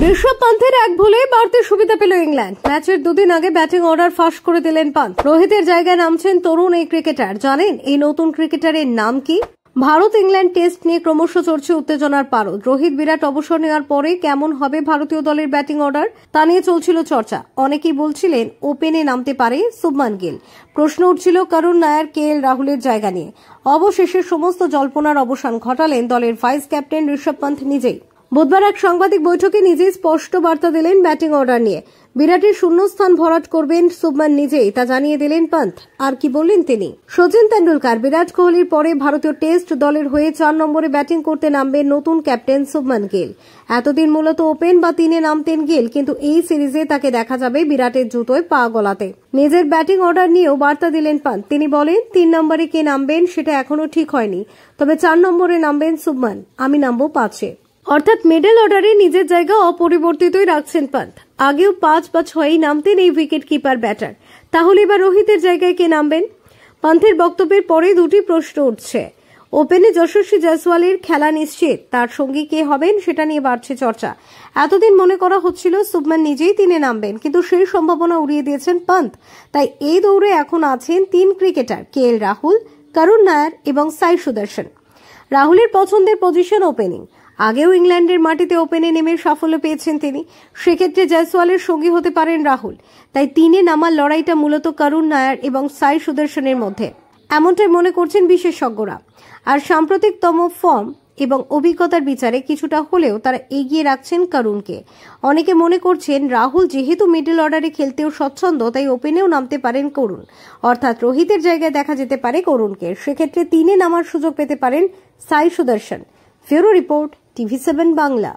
ঋষভ পান্থের এক ভুলে বাড়তি সুবিধা পেল ইংল্যান্ড। ম্যাচের দুদিন আগে ব্যাটিং অর্ডার ফাঁস করে দিলেন পান্থ। রোহিতের জায়গায় নামছেন তরুণ এই ক্রিকেটার। জানেন এই নতুন ক্রিকেটারের নাম কি? ভারত ইংল্যান্ড টেস্ট নিয়ে ক্রমশ চলছে উত্তেজনার পারদ। রোহিত বিরাট অবসর নেওয়ার পরে কেমন হবে ভারতীয় দলের ব্যাটিং অর্ডার তা নিয়ে চলছিল চর্চা। অনেকেই বলছিলেন ওপেনে নামতে পারে শুভমান গিল। প্রশ্ন উঠছিল করুণ নায়ার, KL রাহুলের জায়গা নিয়ে। অবশেষে সমস্ত জল্পনার অবসান ঘটালেন দলের ভাইস ক্যাপ্টেন ঋষভ পান্থ নিজেই। বুধবার এক সাংবাদিক বৈঠকে নিজেই স্পষ্ট বার্তা দিলেন ব্যাটিং অর্ডার নিয়ে। বিরাটের শূন্যস্থান ভরাট করবেন শুভমান নিজেই, তা জানিয়ে দিলেন পান্থ। আর কি বললেন তিনি? সচিন তেন্ডুলকার, বিরাট কোহলির পরে ভারতীয় টেস্ট দলের হয়ে 4 নম্বরে ব্যাটিং করতে নামবেন নতুন ক্যাপ্টেন শুভমান গিল। এতদিন মূলত ওপেন বা 3-এ নামতেন গিল, কিন্তু এই সিরিজে তাকে দেখা যাবে বিরাটের জুতোয় পা গলাতে। নিজের ব্যাটিং অর্ডার নিয়েও বার্তা দিলেন পান্থ। তিনি বলেন, 3 নম্বরে কে নামবেন সেটা এখনো ঠিক হয়নি, তবে 4 নম্বরে নামবেন শুভমান, আমি নামবো 5-এ। অর্থাৎ মিডল অর্ডারে নিজের জায়গা অপরিবর্তিতই রাখছেন পান্থ। আগেও 5 বা 6-এই নামতেন এই উইকেট কিপার ব্যাটার। তাহলে এবার রোহিতের জায়গায় কে নামবেন? পান্থের বক্তব্যের পরে দুটি প্রশ্ন উঠছে। ওপেনে যশস্বী জয়সওয়ালের খেলা নিশ্চিত, তার সঙ্গী কে হবেন সেটা নিয়ে বাড়ছে চর্চা। এতদিন মনে করা হচ্ছিল শুভমান নিজেই 3-এ নামবেন, কিন্তু সেই সম্ভাবনা উড়িয়ে দিয়েছেন পান্থ। তাই এই দৌড়ে এখন আছেন 3 ক্রিকেটার, KL রাহুল, করুণ নায়ার এবং সাই সুদর্শন। রাহুলের পছন্দের পজিশন ওপেনিং। আগেও ইংল্যান্ডের মাটিতে ওপেনে নেমে সাফল্য পেয়েছেন তিনি। সেক্ষেত্রে জয়সওয়ালের সঙ্গী হতে পারেন রাহুল। তাই 3-এ নামার লড়াইটা মূলত করুণ নায়ার এবং সাই সুদর্শনের মধ্যে, এমনটাই মনে করছেন বিশেষজ্ঞরা। আর সাম্প্রতিকতম ফর্ম এবং অভিজ্ঞতার বিচারে কিছুটা হলেও তারা এগিয়ে রাখছেন করুণকে। অনেকে মনে করছেন রাহুল যেহেতু মিডল অর্ডারে খেলতেও স্বচ্ছন্দ, তাই ওপেনেও নামতে পারেন করুণ। অর্থাৎ রোহিতের জায়গায় দেখা যেতে পারে করুণকে। সেক্ষেত্রে 3-এ নামার সুযোগ পেতে পারেন সাই সুদর্শন। Bureau report, TV7 Bangla.